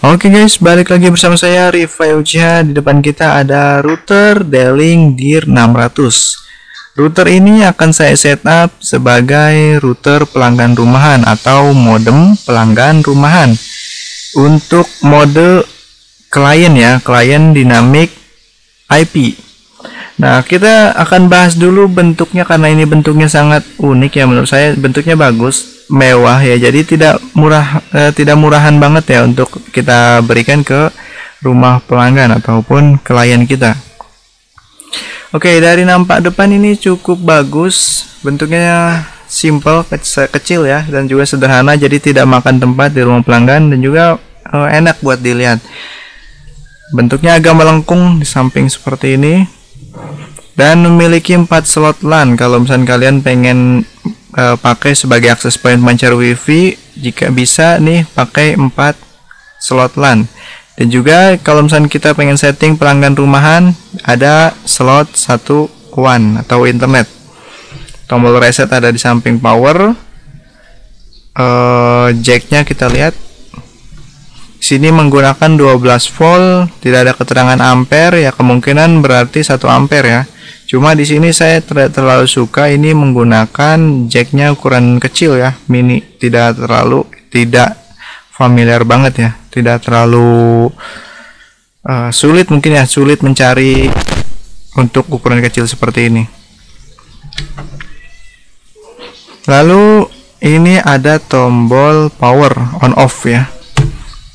Oke guys, balik lagi bersama saya Rifai Uchiha. Di depan kita ada router D-Link DIR 600. Router ini akan saya setup sebagai router pelanggan rumahan atau modem pelanggan rumahan. Untuk mode klien ya, klien dynamic IP. Nah, kita akan bahas dulu bentuknya karena ini bentuknya sangat unik ya, menurut saya bentuknya bagus, mewah ya. Jadi tidak murahan banget ya untuk kita berikan ke rumah pelanggan ataupun klien kita. Oke, dari nampak depan ini cukup bagus, bentuknya simple, kecil ya, dan juga sederhana, jadi tidak makan tempat di rumah pelanggan dan juga enak buat dilihat. Bentuknya agak melengkung di samping seperti ini. Dan memiliki 4 slot LAN. Kalau misalnya kalian pengen pakai sebagai akses point pemancar wifi, jika bisa nih pakai 4 slot LAN. Dan juga kalau misalnya kita pengen setting pelanggan rumahan, ada slot 1 WAN atau internet. Tombol reset ada di samping power. Jacknya kita lihat. Sini menggunakan 12 volt, tidak ada keterangan ampere ya, kemungkinan berarti 1 ampere ya. Cuma di sini saya terlalu suka ini menggunakan jacknya ukuran kecil ya, mini, tidak familiar banget ya, tidak terlalu sulit mungkin ya, sulit mencari untuk ukuran kecil seperti ini. Lalu ini ada tombol power on off ya.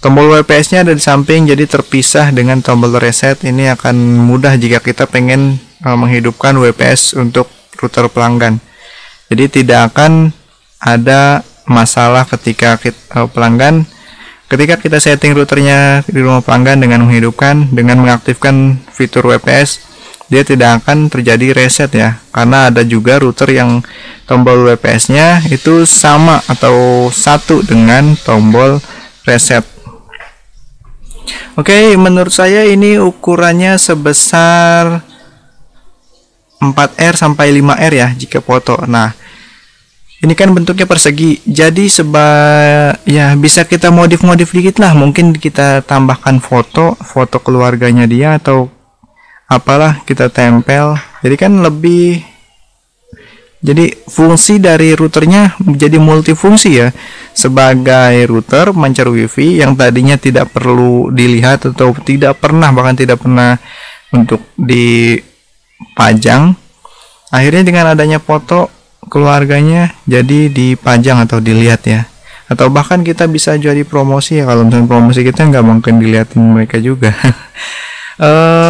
Tombol WPS nya ada di samping, jadi terpisah dengan tombol reset. Ini akan mudah jika kita pengen menghidupkan WPS untuk router pelanggan. Jadi tidak akan ada masalah ketika ketika kita setting routernya di rumah pelanggan dengan menghidupkan, dengan mengaktifkan fitur WPS, dia tidak akan terjadi reset ya. Karena ada juga router yang tombol WPS nya itu sama atau satu dengan tombol reset. Oke, menurut saya ini ukurannya sebesar 4R sampai 5R ya jika foto. Nah, ini kan bentuknya persegi, jadi ya bisa kita modif dikit lah. Mungkin kita tambahkan foto keluarganya dia atau apalah, kita tempel. Jadi kan jadi fungsi dari routernya menjadi multifungsi ya, sebagai router pemancar wifi yang tadinya tidak perlu dilihat atau bahkan tidak pernah untuk dipajang. Akhirnya dengan adanya foto keluarganya jadi dipajang atau dilihat ya, atau bahkan kita bisa jadi promosi ya. Kalau misalnya promosi kita nggak mungkin dilihatin mereka juga.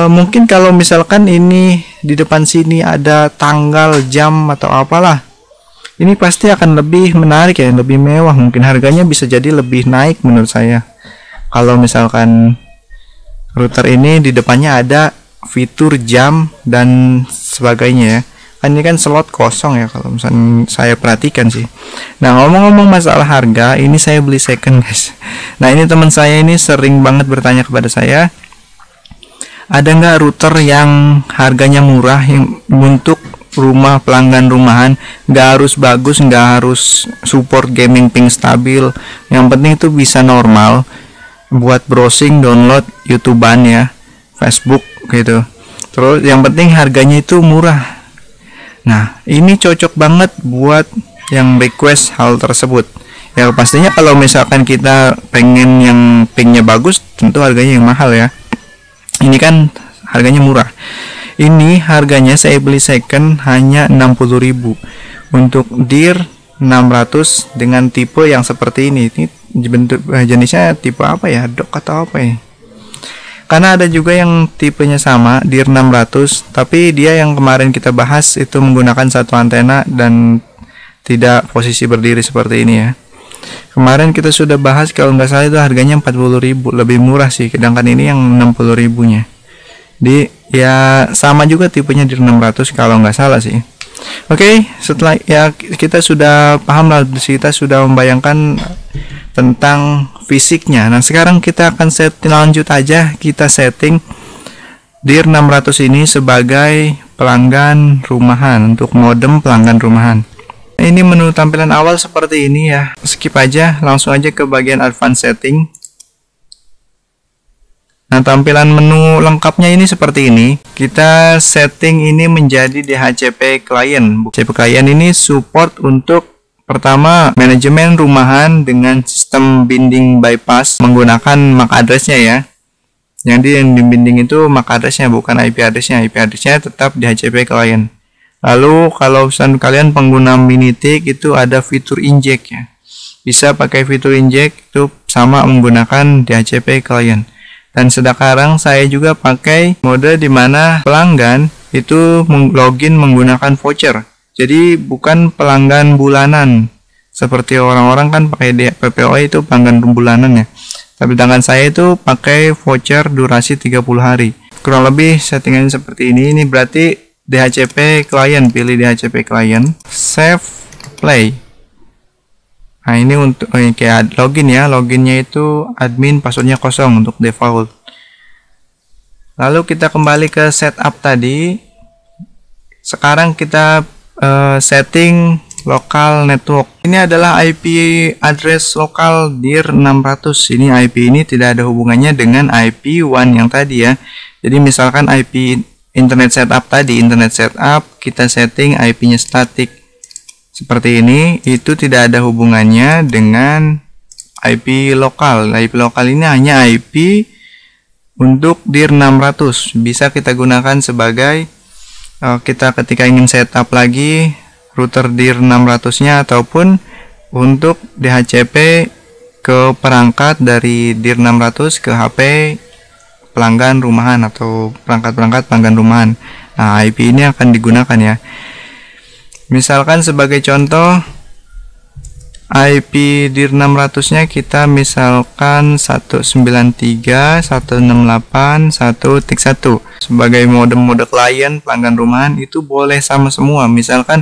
Mungkin kalau misalkan ini di depan sini ada tanggal, jam atau apalah, ini pasti akan lebih menarik ya, lebih mewah. Mungkin harganya bisa jadi lebih naik menurut saya. Kalau misalkan router ini di depannya ada fitur jam dan sebagainya ya. Kan ini kan slot kosong ya kalau misalnya saya perhatikan sih. Nah, ngomong-ngomong masalah harga, ini saya beli second guys. Nah, ini teman saya ini sering banget bertanya kepada saya, ada nggak router yang harganya murah yang untuk rumah pelanggan rumahan, nggak harus bagus, nggak harus support gaming ping stabil, yang penting itu bisa normal buat browsing, download YouTubean ya, Facebook gitu. Terus yang penting harganya itu murah. Nah, ini cocok banget buat yang request hal tersebut ya. Pastinya kalau misalkan kita pengen yang pingnya bagus, tentu harganya yang mahal ya. Ini kan harganya murah. Ini harganya saya beli second hanya 60.000 untuk DIR 600 dengan tipe yang seperti ini. Ini bentuk jenisnya tipe apa ya? Dock atau apa ya? Karena ada juga yang tipenya sama, DIR 600, tapi dia yang kemarin kita bahas itu menggunakan satu antena dan tidak posisi berdiri seperti ini ya. Kemarin kita sudah bahas, kalau nggak salah itu harganya 40.000, lebih murah sih, sedangkan ini yang 60.000 nya. Ya sama juga tipenya di 600 kalau nggak salah sih. Oke, setelah ya kita sudah paham lah, kita sudah membayangkan tentang fisiknya. Nah, sekarang kita akan lanjut aja, kita setting DIR 600 ini sebagai pelanggan rumahan, untuk modem pelanggan rumahan. Ini menu tampilan awal seperti ini ya. Skip aja, langsung aja ke bagian advanced setting. Nah, tampilan menu lengkapnya ini seperti ini. Kita setting ini menjadi DHCP client. DHCP client ini support untuk pertama manajemen rumahan dengan sistem binding bypass menggunakan MAC address-nya ya. Yang dibinding itu MAC address-nya, bukan IP address-nya. IP address-nya tetap DHCP client. Lalu kalau misalnya kalian pengguna Minitic itu ada fitur inject ya. Bisa pakai fitur inject itu sama menggunakan DHCP client. Dan sekarang saya juga pakai mode di mana pelanggan itu login menggunakan voucher. Jadi bukan pelanggan bulanan. Seperti orang-orang kan pakai PPOE itu pelanggan bulanan ya. Tapi sedangkan saya itu pakai voucher durasi 30 hari. Kurang lebih settingannya seperti ini. Ini berarti DHCP client, pilih DHCP client, save, play. Nah, ini untuk kayak login ya. Loginnya itu admin, passwordnya kosong untuk default. Lalu kita kembali ke setup tadi. Sekarang kita setting local network. Ini adalah IP address lokal dir 600. Ini IP ini tidak ada hubungannya dengan IP WAN yang tadi ya. Jadi misalkan IP internet setup tadi, internet setup kita setting IP-nya static seperti ini, itu tidak ada hubungannya dengan IP lokal. IP lokal ini hanya IP untuk dir 600. Bisa kita gunakan sebagai kita ketika ingin setup lagi router dir 600-nya ataupun untuk DHCP ke perangkat dari dir 600 ke HP pelanggan rumahan atau perangkat-perangkat pelanggan rumahan. Nah, IP ini akan digunakan ya. Misalkan sebagai contoh IP dir 600-nya kita misalkan 193.168.1.1. Sebagai mode klien pelanggan rumahan itu boleh sama semua. Misalkan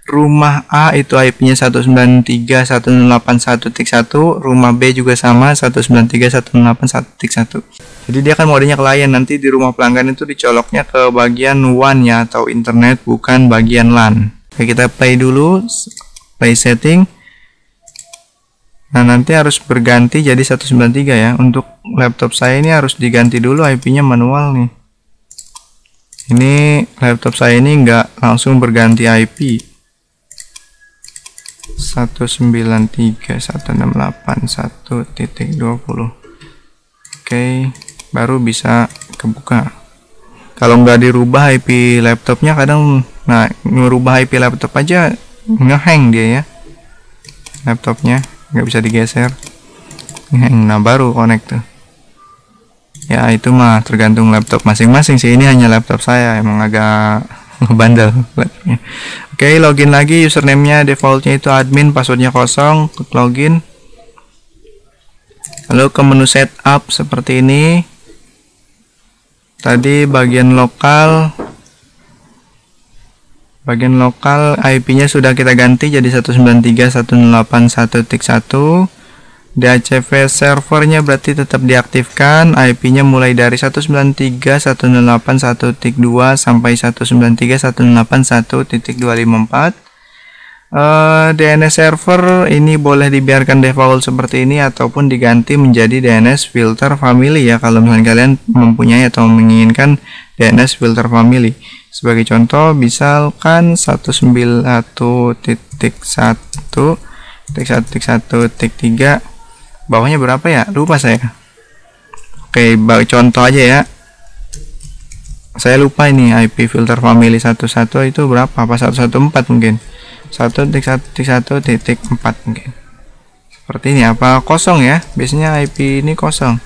rumah A itu IP-nya 193.168.1.1, rumah B juga sama 193.168.1.1. Jadi dia kan modenya klien, nanti di rumah pelanggan itu dicoloknya ke bagian WAN ya atau internet, bukan bagian LAN. Oke, kita play dulu, play setting. Nah, nanti harus berganti jadi 193 ya. Untuk laptop saya ini harus diganti dulu IP-nya manual nih. Ini laptop saya ini nggak langsung berganti IP. 193.168.1.20. Oke, baru bisa kebuka. Kalau nggak dirubah IP laptopnya kadang, nah ngerubah IP laptop aja ngehang dia ya, laptopnya nggak bisa digeser, ngehang. Nah baru connect tuh ya. Itu mah tergantung laptop masing-masing sih. Ini hanya laptop saya emang agak ngebandel. Oke, login lagi. Username-nya defaultnya itu admin, passwordnya kosong. Klik login. Lalu ke menu setup seperti ini. Tadi bagian lokal IP-nya sudah kita ganti jadi 193.168.1.1. DHCP servernya berarti tetap diaktifkan. IP-nya mulai dari 193.168.1.2 sampai 193.168.1.254. DNS server ini boleh dibiarkan default seperti ini ataupun diganti menjadi DNS filter family ya, kalau misalnya kalian mempunyai atau menginginkan DNS filter family. Sebagai contoh misalkan 191.1.1.1.3, bawahnya berapa ya, lupa saya. Oke, contoh aja ya, saya lupa ini IP filter family 11 itu berapa, apa 114 mungkin, 1.1.1.4 mungkin. Seperti ini, apa kosong ya, biasanya IP ini kosong.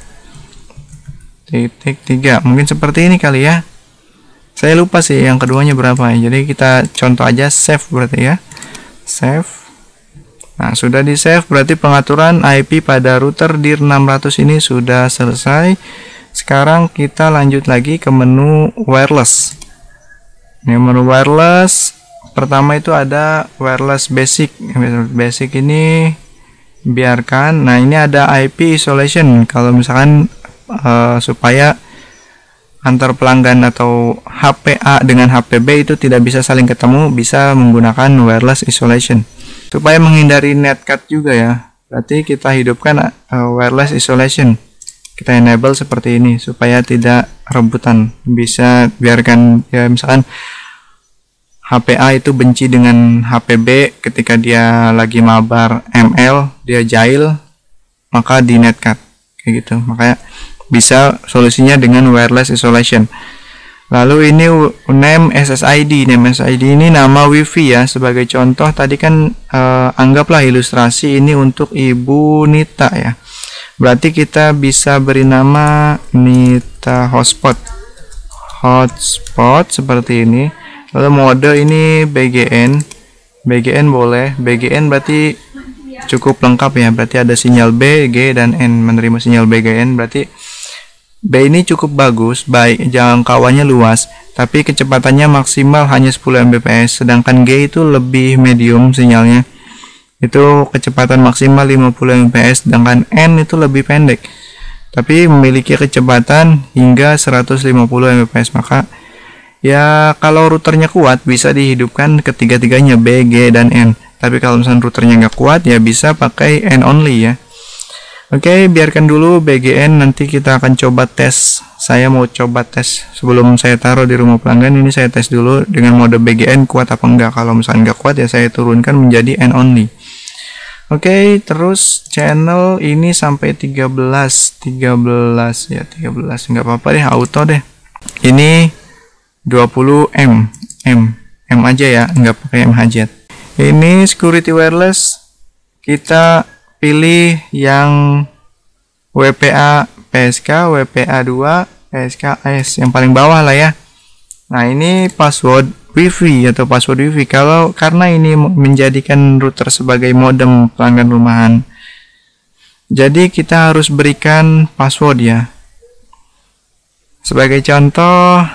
.3 mungkin seperti ini kali ya, saya lupa sih yang keduanya berapa ya. Jadi kita contoh aja, save berarti ya, save. Nah, sudah di save berarti pengaturan IP pada router dir 600 ini sudah selesai. Sekarang kita lanjut lagi ke menu wireless. Ini menu wireless. Pertama itu ada wireless basic. Basic ini biarkan. Nah, ini ada IP isolation. Kalau misalkan supaya antar pelanggan atau HP A dengan HP B itu tidak bisa saling ketemu, bisa menggunakan wireless isolation. Supaya menghindari netcut juga ya, berarti kita hidupkan wireless isolation. kita enable seperti ini supaya tidak rebutan. Bisa biarkan ya, misalkan HP A itu benci dengan HP B ketika dia lagi mabar ML, dia jahil, maka di netcut kayak gitu. Makanya bisa solusinya dengan wireless isolation. Lalu ini name SSID. Name SSID ini nama WiFi ya. Sebagai contoh tadi kan anggaplah ilustrasi ini untuk Ibu Nita ya. Berarti kita bisa beri nama Nita hotspot. Hotspot seperti ini. Lalu mode ini BGN. BGN boleh. BGN berarti cukup lengkap ya. Berarti ada sinyal B, G, dan N menerima sinyal BGN. Berarti B ini cukup bagus, baik jangkauannya luas, tapi kecepatannya maksimal hanya 10 Mbps. Sedangkan G itu lebih medium sinyalnya. Itu kecepatan maksimal 50 Mbps, sedangkan N itu lebih pendek tapi memiliki kecepatan hingga 150 Mbps. Maka ya kalau routernya kuat bisa dihidupkan ketiga-tiganya B, G, dan N. Tapi kalau misalnya routernya nggak kuat ya bisa pakai N only ya. Oke, biarkan dulu BGN, nanti kita akan coba tes. Saya mau coba tes sebelum saya taruh di rumah pelanggan. Ini saya tes dulu dengan mode BGN kuat apa enggak. Kalau misalnya nggak kuat ya saya turunkan menjadi N only. Oke, terus channel ini sampai 13 ya, 13 nggak apa-apa deh, auto deh. Ini 20 M aja ya, nggak pakai MHz. Ini security wireless, kita pilih yang WPA PSK, WPA 2, PSKS yang paling bawah lah ya. Nah, ini password WiFi atau password WiFi. Karena ini menjadikan router sebagai modem pelanggan rumahan, jadi kita harus berikan password ya. Sebagai contoh,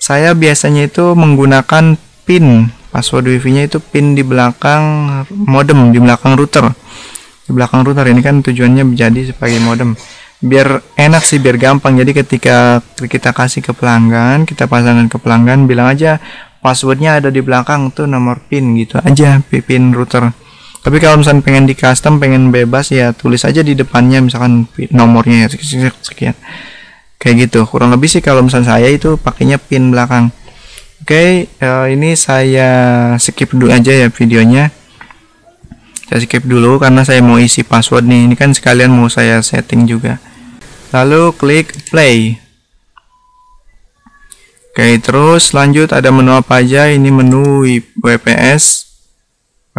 saya biasanya itu menggunakan pin. Password WiFi-nya itu pin di belakang modem, di belakang router. Di belakang router ini kan tujuannya menjadi sebagai modem. Biar enak sih, biar gampang. Jadi ketika kita kasih ke pelanggan, kita pasangkan ke pelanggan, bilang aja passwordnya ada di belakang tuh, nomor pin gitu aja, pin router. Tapi kalau misalnya pengen di custom, pengen bebas ya tulis aja di depannya misalkan nomornya sekian. Kayak gitu. Kurang lebih sih kalau misalnya saya itu pakainya pin belakang. Oke, ini saya skip dulu aja ya videonya. Saya skip dulu karena saya mau isi password nih. Ini kan sekalian mau saya setting juga. Lalu klik play. Oke, terus lanjut ada menu apa aja? Ini menu WPS.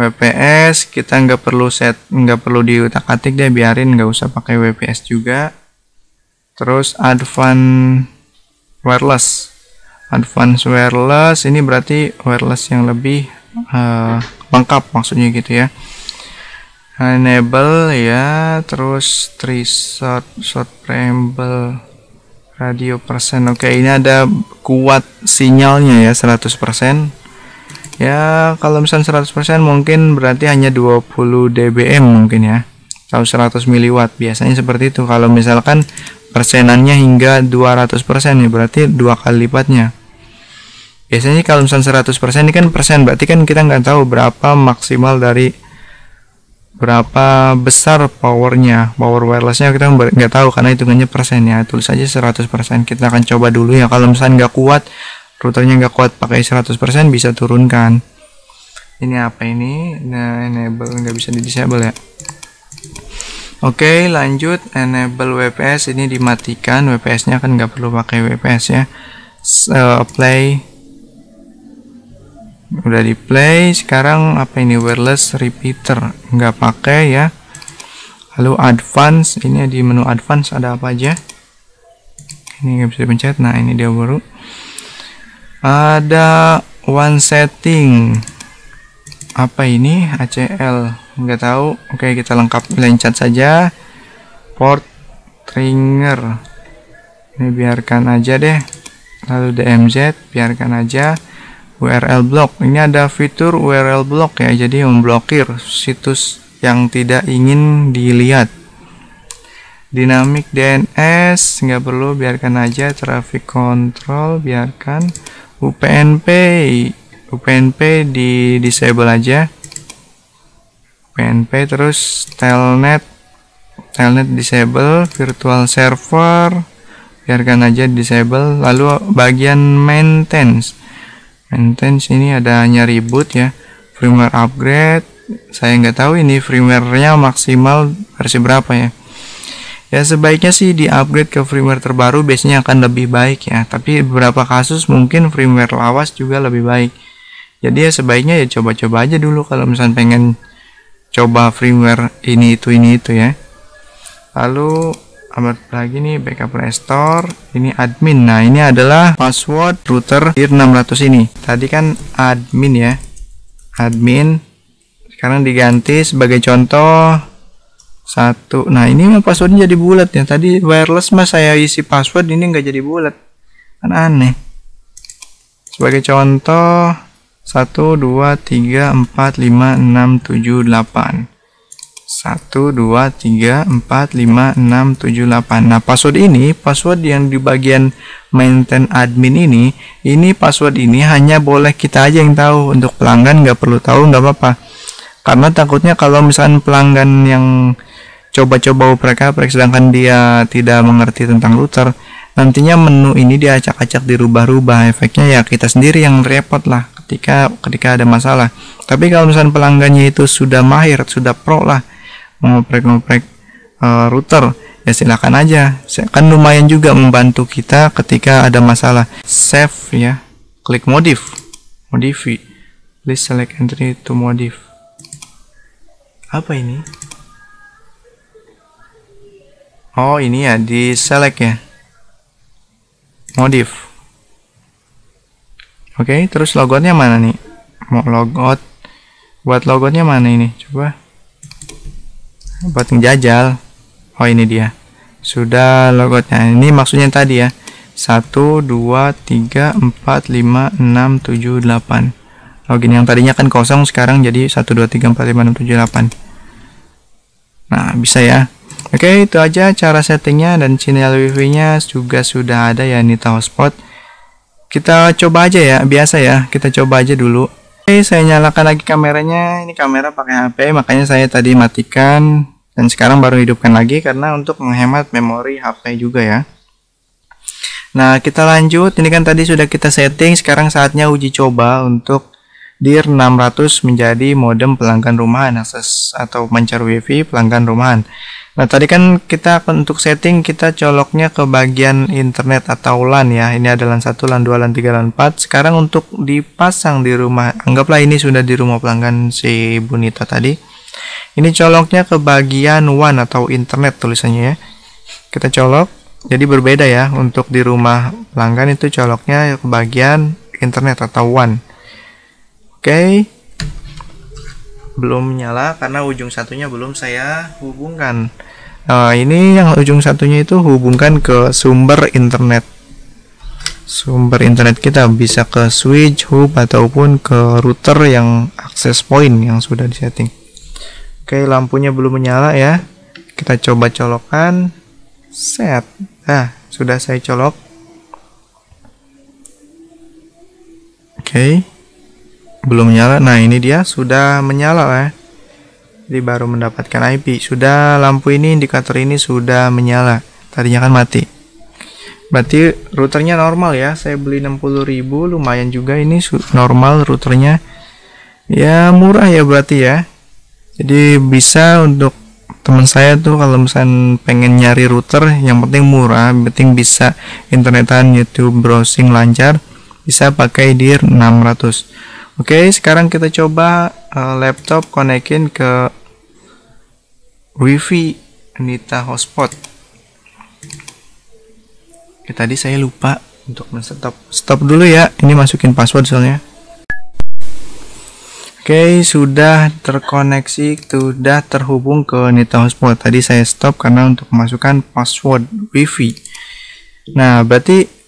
WPS kita nggak perlu diutak-atik deh, biarin, nggak usah pakai WPS juga. Terus advanced wireless. Advanced wireless ini berarti wireless yang lebih lengkap maksudnya gitu ya. Enable ya, terus 3 short preamble radio persen. Oke, ini ada kuat sinyalnya ya 100%. Ya, kalau misalnya 100% mungkin berarti hanya 20 dBm mungkin ya, atau 100 miliwatt. Biasanya seperti itu. Kalau misalkan persenannya hingga 200% ya, berarti 2 kali lipatnya. Biasanya kalau misalnya 100% ini kan persen, berarti kan kita nggak tahu berapa maksimal dari berapa besar powernya, power wirelessnya kita nggak tahu karena hitungannya persen ya. Tulis aja 100%. Kita akan coba dulu ya. Kalau misalnya nggak kuat, routernya nggak kuat pakai 100%, bisa turunkan. Ini apa ini? Nah, enable nggak bisa di disable ya. Oke, lanjut. Enable WPS ini dimatikan. WPS nya kan nggak perlu pakai WPS ya. Apply. Udah di play. Sekarang apa ini? Wireless repeater nggak pakai ya. Lalu advance, ini di menu advance ada apa aja? Ini nggak bisa dipencet. Nah, ini dia baru ada one setting. Apa ini? ACL nggak tahu. Oke, kita lengkap lencat saja. Port trigger ini biarkan aja deh. Lalu DMZ biarkan aja. URL block, ini ada fitur URL block ya, jadi memblokir situs yang tidak ingin dilihat. Dynamic DNS nggak perlu, biarkan aja. Traffic control biarkan. UPnP di disable aja. UPnP. Terus telnet telnet disable, virtual server biarkan aja disable. Lalu bagian maintenance ini ada hanya reboot ya, firmware upgrade. Saya nggak tahu ini firmware-nya maksimal versi berapa ya. Ya sebaiknya sih di upgrade ke firmware terbaru, biasanya akan lebih baik ya. Tapi beberapa kasus mungkin firmware lawas juga lebih baik. Jadi ya sebaiknya ya coba-coba aja dulu kalau misalnya pengen coba firmware ini itu ya. Lalu lagi nih backup restore, ini admin. Nah ini adalah password router DIR 600 ini. Tadi kan admin ya, admin. Sekarang diganti sebagai contoh 1. Nah ini passwordnya jadi bulat ya. Tadi wireless mas saya isi password, ini nggak jadi bulat, kan aneh. Sebagai contoh 1 2 3 4 5 6 7 8. 1 2 3 4 5 6 7 8. Nah password ini, password yang di bagian maintain admin ini password ini hanya boleh kita aja yang tahu. Untuk pelanggan nggak perlu tahu, nggak apa-apa, karena takutnya kalau misalnya pelanggan yang coba-coba oprek-aprek sedangkan dia tidak mengerti tentang router, nantinya menu ini diacak-acak, dirubah-rubah, efeknya ya kita sendiri yang repot lah ketika ada masalah. Tapi kalau misalnya pelanggannya itu sudah mahir, sudah pro lah ngoprek-ngoprek router, ya silakan aja, kan lumayan juga membantu kita ketika ada masalah. Save ya, klik modify, please select entry to modify. Apa ini? Oh ini ya, di select ya, modif. Oke, terus logoutnya mana nih? Mau logout, buat logoutnya mana ini? Coba buat ngejajal. Oh ini dia, sudah logoutnya. Ini maksudnya tadi ya, 1 2 3 4 5 6 7 8. Login yang tadinya kan kosong, sekarang jadi 1 2 3 4 5 6 7 8. Nah bisa ya. Oke, itu aja cara settingnya, dan sinyal wifi nya juga sudah ada ya, Nita Hotspot. Kita coba aja ya, biasa ya, kita coba aja dulu. Oke, saya nyalakan lagi kameranya. Ini kamera pakai HP, makanya saya tadi matikan dan sekarang baru hidupkan lagi karena untuk menghemat memori HP juga ya. Nah kita lanjut, ini kan tadi sudah kita setting, sekarang saatnya uji coba untuk DIR 600 menjadi modem pelanggan rumahan, akses atau mencari wifi pelanggan rumahan. Nah tadi kan kita untuk setting kita coloknya ke bagian internet atau LAN ya. Ini ada LAN 1, LAN 2, LAN 3, LAN 4. Sekarang untuk dipasang di rumah, anggaplah ini sudah di rumah pelanggan si Bunita tadi. Ini coloknya ke bagian WAN atau internet tulisannya ya. Kita colok, jadi berbeda ya. Untuk di rumah pelanggan itu coloknya ke bagian internet atau WAN. Oke. Belum nyala karena ujung satunya belum saya hubungkan. Ini yang ujung satunya itu hubungkan ke sumber internet. Sumber internet kita bisa ke switch, hub, ataupun ke router yang access point yang sudah disetting. Oke, lampunya belum menyala ya. Kita coba colokan. Set. Nah, sudah saya colok. Oke. Belum menyala. Nah ini dia sudah menyala ya, jadi baru mendapatkan IP. Sudah, lampu ini, indikator ini sudah menyala, tadinya kan mati. Berarti routernya normal ya. Saya beli 60.000, lumayan juga ini normal routernya ya, murah ya berarti ya. Jadi bisa untuk teman saya tuh kalau misalnya pengen nyari router yang penting murah, yang penting bisa internetan, YouTube, browsing lancar, bisa pakai DIR 600. Oke, sekarang kita coba laptop konekin ke wifi Nita Hotspot. Oke, tadi saya lupa untuk men-stop. Stop dulu ya, ini masukin password soalnya. Oke, sudah terkoneksi, sudah terhubung ke Nita Hotspot. Tadi saya stop karena untuk memasukkan password wifi. Nah, berarti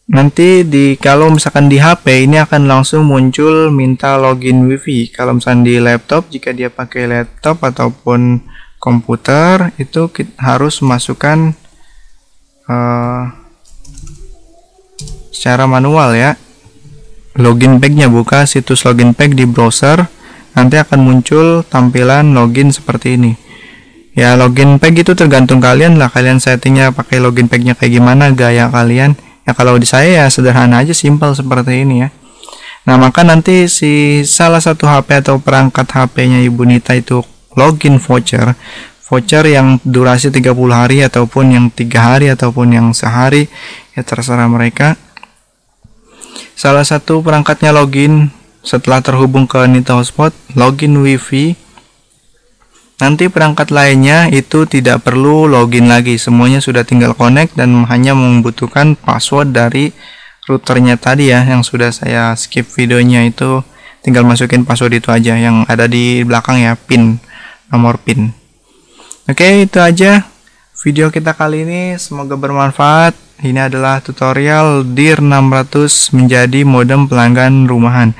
nanti kalau misalkan di HP ini akan langsung muncul minta login wifi. Kalau misalkan di laptop, jika dia pakai laptop ataupun komputer, itu kita harus masukkan secara manual ya. Login pack-nya, buka situs login pack di browser, nanti akan muncul tampilan login seperti ini. Ya, login pack itu tergantung kalian lah, kalian settingnya pakai login packnya kayak gimana, gaya kalian. Ya kalau di saya ya sederhana aja, simpel seperti ini ya. Nah, maka nanti si salah satu HP atau perangkat HP-nya Ibu Nita itu login voucher yang durasi 30 hari ataupun yang 3 hari ataupun yang sehari, ya terserah mereka. Salah satu perangkatnya login setelah terhubung ke Nita Hotspot, login WiFi. Nanti perangkat lainnya itu tidak perlu login lagi, semuanya sudah tinggal connect dan hanya membutuhkan password dari routernya tadi ya, yang sudah saya skip videonya, itu tinggal masukin password itu aja yang ada di belakang ya, pin, nomor pin. Oke, itu aja video kita kali ini, semoga bermanfaat. Ini adalah tutorial DIR 600 menjadi modem pelanggan rumahan.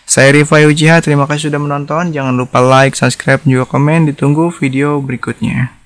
Saya Rifai Uchiha, terima kasih sudah menonton. Jangan lupa like, subscribe, juga komen. Ditunggu video berikutnya.